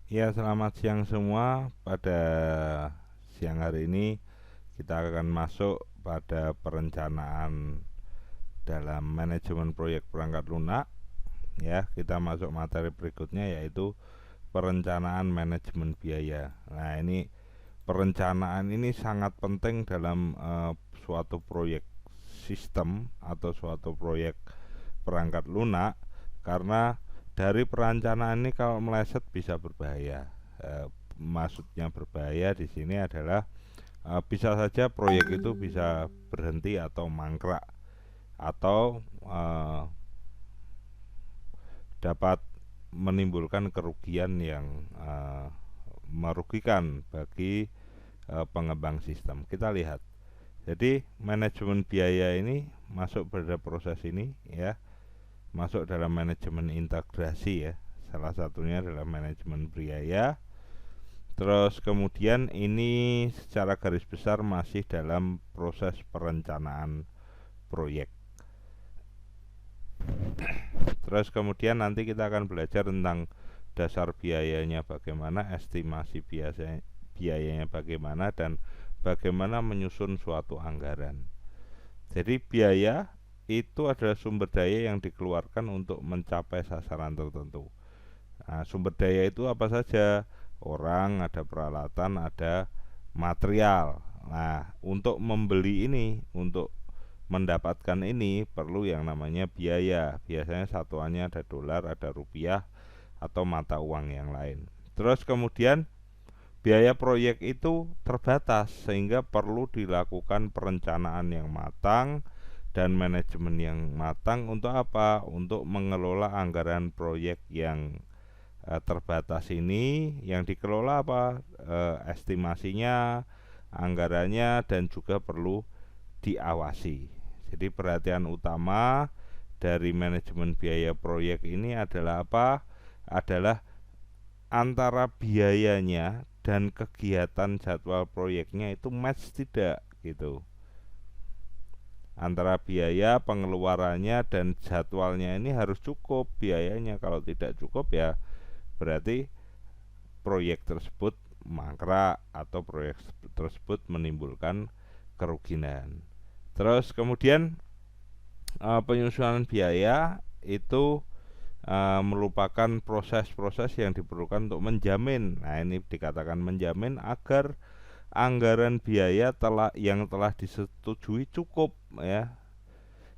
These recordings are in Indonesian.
Ya, selamat siang semua. Pada siang hari ini kita akan masuk pada perencanaan dalam manajemen proyek perangkat lunak. Ya, kita masuk materi berikutnya yaitu perencanaan manajemen biaya. Nah, ini perencanaan ini sangat penting dalam suatu proyek sistem atau suatu proyek perangkat lunak, karena dari perencanaan ini kalau meleset bisa berbahaya. Maksudnya berbahaya di sini adalah bisa saja proyek itu bisa berhenti atau mangkrak, atau dapat menimbulkan kerugian yang merugikan bagi pengembang sistem. Kita lihat. Jadi manajemen biaya ini masuk pada proses ini, ya, masuk dalam manajemen integrasi, ya. Salah satunya adalah manajemen biaya. Terus kemudian ini secara garis besar masih dalam proses perencanaan proyek. Terus kemudian nanti kita akan belajar tentang dasar biayanya bagaimana, estimasi biayanya bagaimana, dan bagaimana menyusun suatu anggaran. Jadi biaya itu adalah sumber daya yang dikeluarkan untuk mencapai sasaran tertentu. Nah, sumber daya itu apa saja? Orang, ada peralatan, ada material. Nah, untuk membeli ini, untuk mendapatkan ini perlu yang namanya biaya. Biasanya satuannya ada dolar, ada rupiah, atau mata uang yang lain. Terus kemudian biaya proyek itu terbatas sehingga perlu dilakukan perencanaan yang matang dan manajemen yang matang. Untuk apa? Untuk mengelola anggaran proyek yang terbatas ini. Yang dikelola apa? Estimasinya, anggarannya, dan juga perlu diawasi. Jadi perhatian utama dari manajemen biaya proyek ini adalah apa? Adalah antara biayanya dan kegiatan jadwal proyeknya itu match tidak, gitu. Antara biaya pengeluarannya dan jadwalnya ini harus cukup biayanya. Kalau tidak cukup, ya berarti proyek tersebut mangkrak atau proyek tersebut menimbulkan kerugian. Terus kemudian penyusunan biaya itu merupakan proses-proses yang diperlukan untuk menjamin. Nah, ini dikatakan menjamin agar anggaran biaya yang telah disetujui cukup, ya,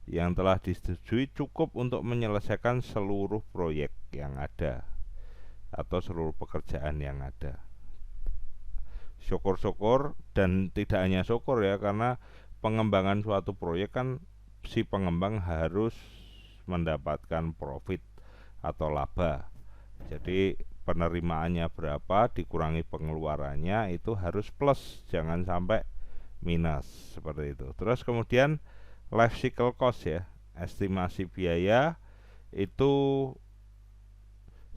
yang telah disetujui cukup untuk menyelesaikan seluruh proyek yang ada atau seluruh pekerjaan yang ada. Syukur-syukur, dan tidak hanya syukur, ya, karena pengembangan suatu proyek kan si pengembang harus mendapatkan profit atau laba. Jadi penerimaannya berapa dikurangi pengeluarannya itu harus plus, jangan sampai minus, seperti itu. Terus kemudian life cycle cost, ya, estimasi biaya itu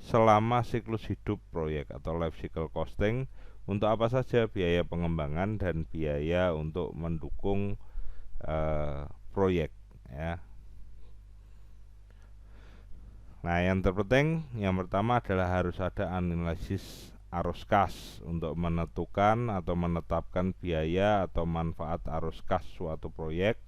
selama siklus hidup proyek atau life cycle costing. Untuk apa saja? Biaya pengembangan dan biaya untuk mendukung proyek, ya. Nah, yang terpenting yang pertama adalah harus ada analisis arus kas untuk menentukan atau menetapkan biaya atau manfaat arus kas suatu proyek.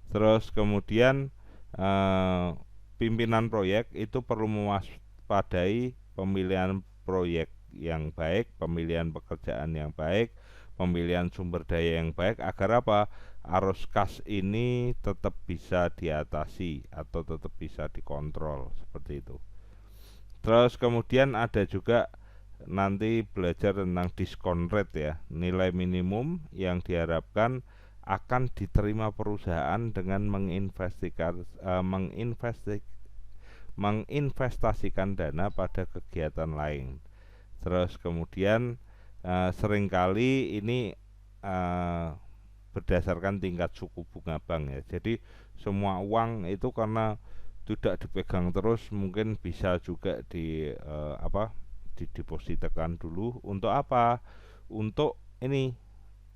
Terus kemudian eh, pimpinan proyek itu perlu mewaspadai pemilihan proyek yang baik, pemilihan pekerjaan yang baik, pemilihan sumber daya yang baik, agar apa? Arus kas ini tetap bisa diatasi atau tetap bisa dikontrol, seperti itu. Terus kemudian ada juga nanti belajar tentang diskon rate, ya, nilai minimum yang diharapkan akan diterima perusahaan dengan menginvestasikan dana pada kegiatan lain. Terus kemudian seringkali ini eh, berdasarkan tingkat suku bunga bank, ya. Jadi semua uang itu karena tidak dipegang terus, mungkin bisa juga didepositkan dulu. Untuk apa? Untuk ini,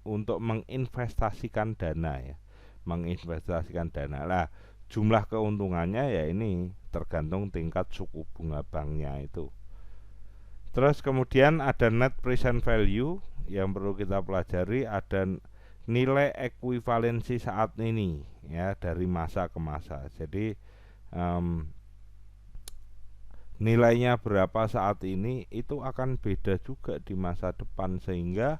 untuk menginvestasikan dana, ya. Menginvestasikan dana. Lah, jumlah keuntungannya ya ini tergantung tingkat suku bunga banknya itu. Terus kemudian ada net present value yang perlu kita pelajari, ada nilai ekuivalensi saat ini ya, dari masa ke masa. Jadi nilainya berapa saat ini itu akan beda juga di masa depan, sehingga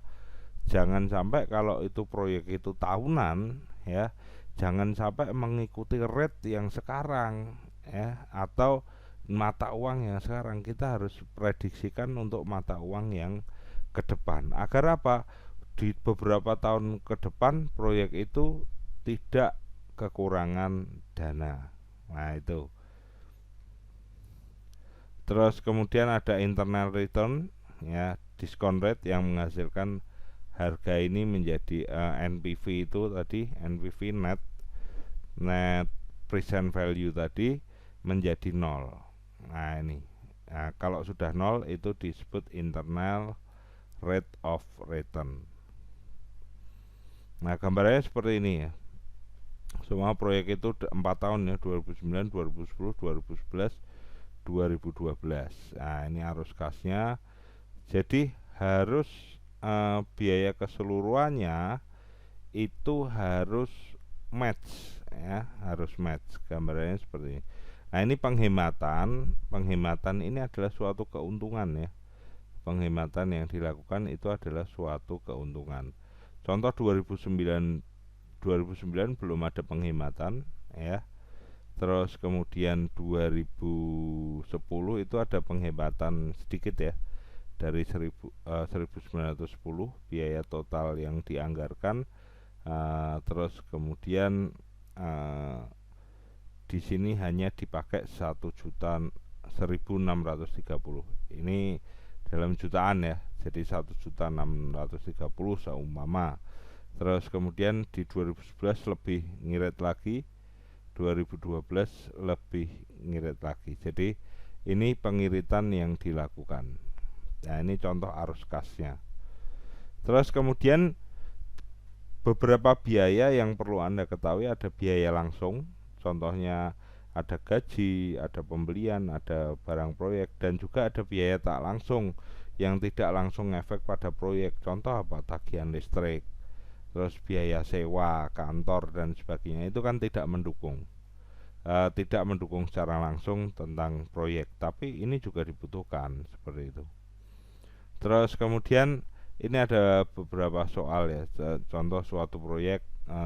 jangan sampai kalau itu proyek itu tahunan ya, jangan sampai mengikuti rate yang sekarang ya, atau mata uang yang sekarang. Kita harus prediksikan untuk mata uang yang ke depan, agar apa, di beberapa tahun ke depan proyek itu tidak kekurangan dana. Nah itu. Terus kemudian ada internal return ya, discount rate yang menghasilkan harga ini menjadi NPV itu tadi, NPV net present value tadi menjadi 0. Nah ini, nah, kalau sudah 0 itu disebut internal rate of return. Nah gambarnya seperti ini ya. Semua proyek itu 4 tahun ya, 2009, 2010, 2011, 2012. Nah ini arus kasnya. Jadi harus biaya keseluruhannya itu harus match ya, harus match. Gambarnya seperti ini. Nah ini penghematan ini adalah suatu keuntungan ya. Penghematan yang dilakukan itu adalah suatu keuntungan. Contoh 2009 belum ada penghematan ya. Terus kemudian 2010 itu ada penghematan sedikit ya, dari 1910 biaya total yang dianggarkan. Terus kemudian di sini hanya dipakai 1.630. Ini dalam jutaan ya, jadi 1.630 seumpama. Terus kemudian di 2011 lebih ngirit lagi, 2012 lebih ngirit lagi. Jadi ini pengiritan yang dilakukan. Nah ini contoh arus kasnya. Terus kemudian beberapa biaya yang perlu Anda ketahui, ada biaya langsung, contohnya ada gaji, ada pembelian, ada barang proyek, dan juga ada biaya tak langsung yang tidak langsung efek pada proyek. Contoh apa? Tagihan listrik, terus biaya sewa kantor dan sebagainya. Itu kan tidak mendukung secara langsung tentang proyek, tapi ini juga dibutuhkan seperti itu. Terus kemudian ini ada beberapa soal ya. Contoh suatu proyek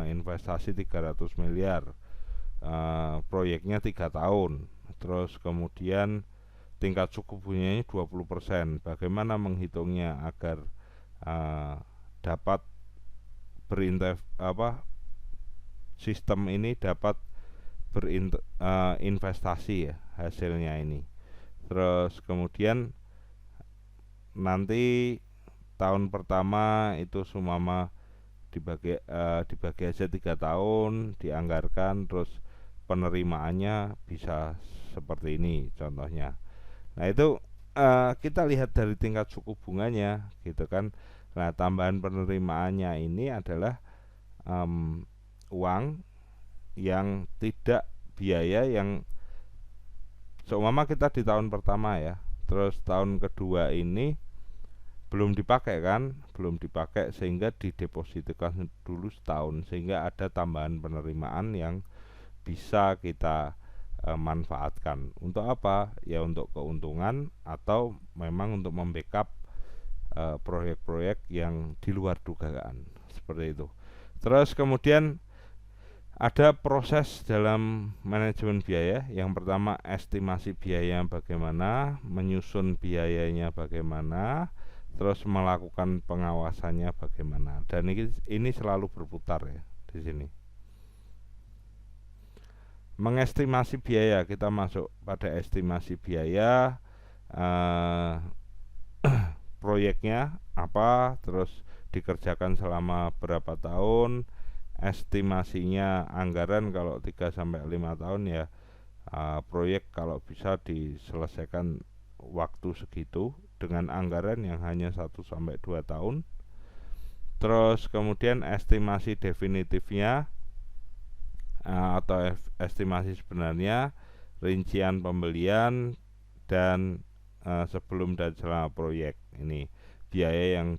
investasi 300 miliar, proyeknya 3 tahun. Terus kemudian tingkat suku bunganya 20%. Bagaimana menghitungnya agar dapat sistem ini dapat berinvestasi ya hasilnya ini. Terus kemudian nanti tahun pertama itu sumama dibagi aja 3 tahun, dianggarkan, terus penerimaannya bisa seperti ini contohnya. Nah itu kita lihat dari tingkat suku bunganya gitu kan. Nah tambahan penerimaannya ini adalah uang yang tidak biaya yang seumpama kita di tahun pertama ya, terus tahun kedua ini belum dipakai kan, sehingga didepositkan dulu setahun, sehingga ada tambahan penerimaan yang bisa kita manfaatkan. Untuk apa? Ya untuk keuntungan atau memang untuk membackup proyek-proyek yang di luar dugaan seperti itu. Terus kemudian ada proses dalam manajemen biaya. Yang pertama estimasi biaya bagaimana, menyusun biayanya bagaimana, terus melakukan pengawasannya bagaimana. Dan ini selalu berputar ya di sini. Mengestimasi biaya, kita masuk pada estimasi biaya. Proyeknya apa, terus dikerjakan selama berapa tahun, estimasinya anggaran kalau 3-5 tahun ya, proyek kalau bisa diselesaikan waktu segitu dengan anggaran yang hanya 1-2 tahun. Terus kemudian estimasi definitifnya atau estimasi sebenarnya, rincian pembelian dan sebelum dan selama proyek. Ini biaya yang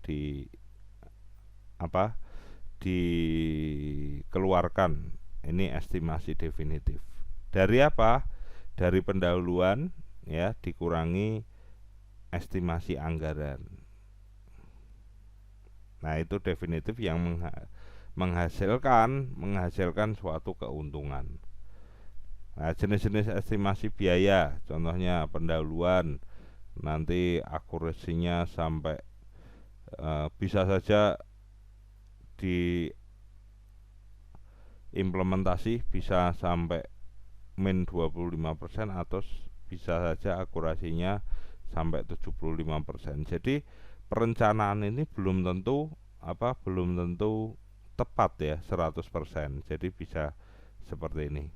dikeluarkan. Ini estimasi definitif. Dari apa? Dari pendahuluan ya dikurangi estimasi anggaran. Nah, itu definitif yang menghasilkan suatu keuntungan. Nah, jenis-jenis estimasi biaya, contohnya pendahuluan, nanti akurasinya sampai bisa saja diimplementasi bisa sampai min 25% atau bisa saja akurasinya sampai 75%. Jadi perencanaan ini belum tentu tepat ya 100%. Jadi bisa seperti ini.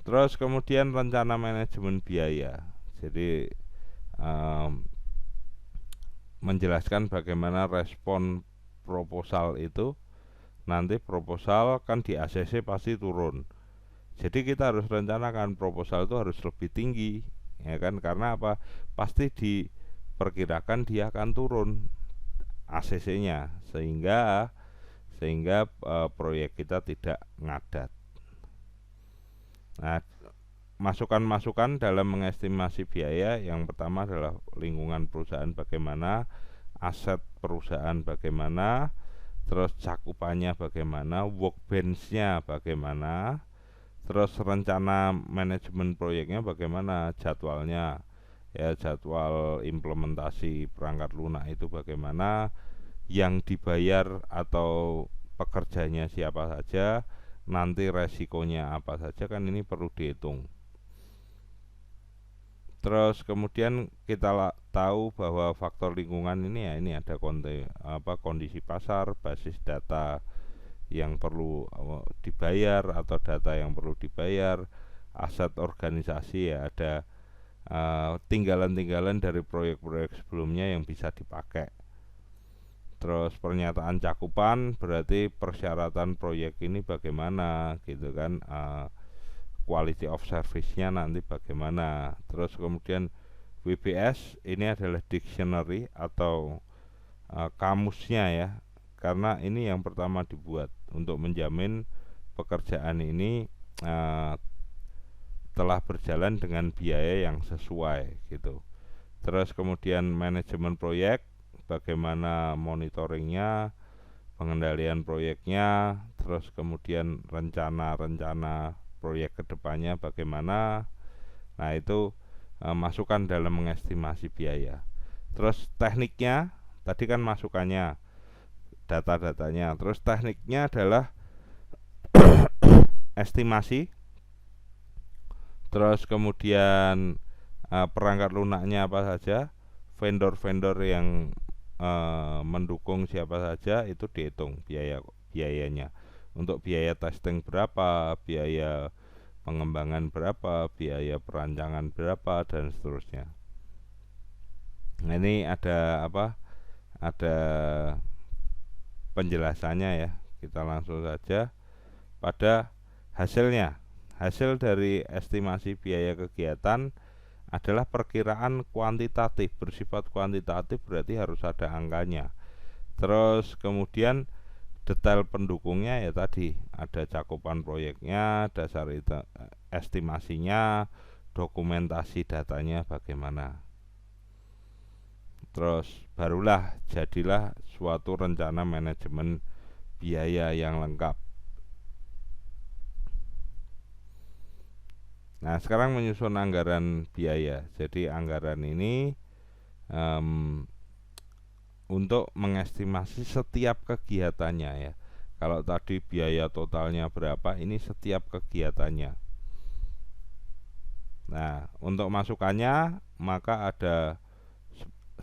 Terus kemudian rencana manajemen biaya. Jadi menjelaskan bagaimana respon proposal itu. Nanti proposal kan di ACC pasti turun. Jadi kita harus rencanakan proposal itu harus lebih tinggi, ya kan? Karena apa? Pasti diperkirakan dia akan turun ACC-nya sehingga proyek kita tidak ngadat. Nah, masukan-masukan dalam mengestimasi biaya yang pertama adalah lingkungan perusahaan bagaimana, aset perusahaan bagaimana, terus cakupannya bagaimana, workbench-nya bagaimana, terus rencana manajemen proyeknya bagaimana, jadwalnya ya, jadwal implementasi perangkat lunak itu bagaimana, yang dibayar atau pekerjanya siapa saja, nanti resikonya apa saja, kan ini perlu dihitung. Terus kemudian kita tahu bahwa faktor lingkungan ini ya, ini ada kondisi pasar, basis data yang perlu dibayar atau data yang perlu dibayar, aset organisasi ya, ada tinggalan-tinggalan dari proyek-proyek sebelumnya yang bisa dipakai. Terus pernyataan cakupan berarti persyaratan proyek ini bagaimana gitu kan, quality of service-nya nanti bagaimana. Terus kemudian WBS ini adalah dictionary atau kamusnya ya, karena ini yang pertama dibuat untuk menjamin pekerjaan ini telah berjalan dengan biaya yang sesuai gitu. Terus kemudian manajemen proyek, bagaimana monitoringnya, pengendalian proyeknya, terus kemudian rencana proyek kedepannya bagaimana. Nah, itu masukan dalam mengestimasi biaya. Terus tekniknya, tadi kan masukannya, data-datanya. Terus tekniknya adalah estimasi. Terus kemudian perangkat lunaknya apa saja, vendor-vendor yang mendukung siapa saja, itu dihitung biayanya. Untuk biaya testing berapa, biaya pengembangan berapa, biaya perancangan berapa, dan seterusnya. Nah, ini ada ada penjelasannya ya. Kita langsung saja pada hasilnya. Hasil dari estimasi biaya kegiatan adalah perkiraan kuantitatif, bersifat kuantitatif berarti harus ada angkanya. Terus kemudian detail pendukungnya ya tadi, ada cakupan proyeknya, dasar estimasinya, dokumentasi datanya bagaimana. Terus barulah jadilah suatu rencana manajemen biaya yang lengkap. Nah, sekarang menyusun anggaran biaya. Jadi anggaran ini untuk mengestimasi setiap kegiatannya ya. Kalau tadi biaya totalnya berapa, ini setiap kegiatannya. Nah, untuk masukannya maka ada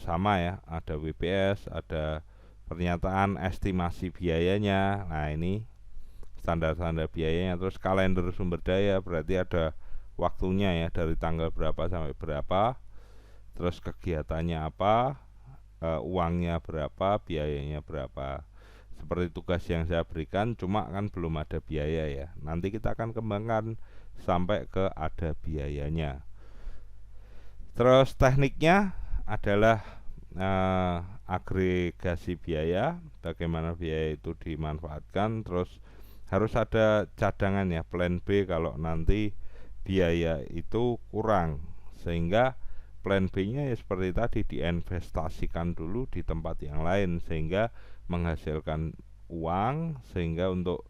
sama ya, ada WPS, ada pernyataan estimasi biayanya. Nah, ini standar-standar biayanya. Terus kalender sumber daya, berarti ada waktunya ya, dari tanggal berapa sampai berapa, terus kegiatannya apa, uangnya berapa, biayanya berapa. Seperti tugas yang saya berikan, cuma kan belum ada biaya ya. Nanti kita akan kembangkan sampai ke ada biayanya. Terus tekniknya adalah agregasi biaya, bagaimana biaya itu dimanfaatkan. Terus harus ada cadangan ya, plan B kalau nanti biaya itu kurang, sehingga plan B-nya ya seperti tadi, diinvestasikan dulu di tempat yang lain sehingga menghasilkan uang, sehingga untuk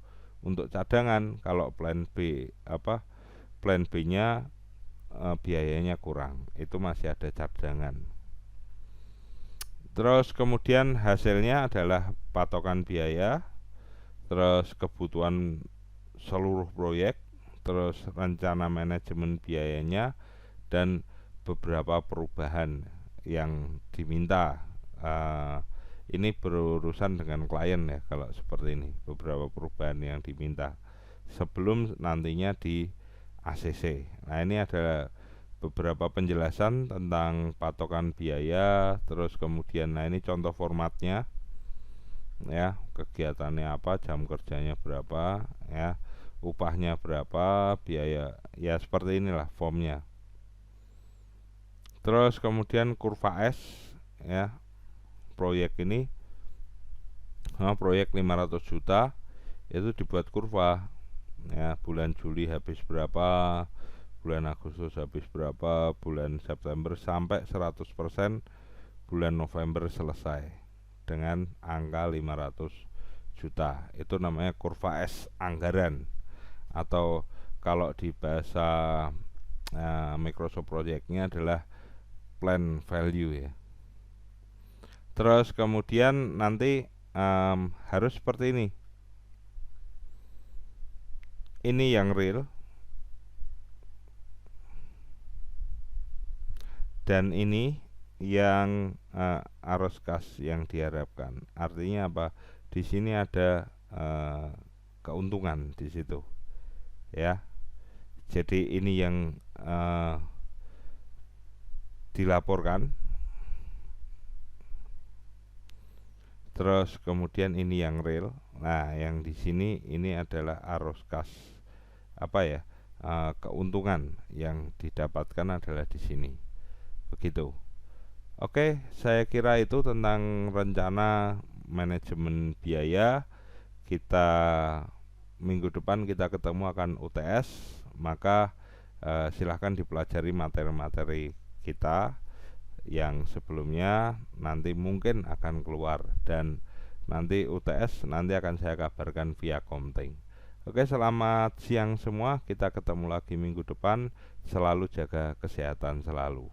cadangan kalau plan B-nya biayanya kurang, itu masih ada cadangan. Terus kemudian hasilnya adalah patokan biaya, terus kebutuhan seluruh proyek, terus rencana manajemen biayanya, dan beberapa perubahan yang diminta. Ini berurusan dengan klien ya kalau seperti ini, beberapa perubahan yang diminta sebelum nantinya di ACC. Nah, ini adalah beberapa penjelasan tentang patokan biaya. Terus kemudian, nah ini contoh formatnya ya, kegiatannya apa, jam kerjanya berapa ya, upahnya berapa, biaya ya, seperti inilah formnya. Terus kemudian kurva S ya, proyek ini proyek 500 juta itu dibuat kurva ya, bulan Juli habis berapa, bulan Agustus habis berapa, bulan September sampai 100% bulan November selesai dengan angka 500 juta. Itu namanya kurva S anggaran, atau kalau di bahasa Microsoft Project-nya adalah plan value ya. Terus kemudian nanti harus seperti ini. Ini yang real, dan ini yang arus kas yang diharapkan. Artinya apa? Di sini ada keuntungan di situ, ya. Jadi ini yang dilaporkan. Terus kemudian ini yang real. Nah, yang di sini ini adalah arus kas, keuntungan yang didapatkan adalah di sini. Begitu. Oke, saya kira itu tentang rencana manajemen biaya. Kita minggu depan kita ketemu akan UTS, maka silahkan dipelajari materi-materi kita yang sebelumnya, nanti mungkin akan keluar, dan nanti UTS nanti akan saya kabarkan via Komting. Oke, selamat siang semua, kita ketemu lagi minggu depan. Selalu jaga kesehatan selalu.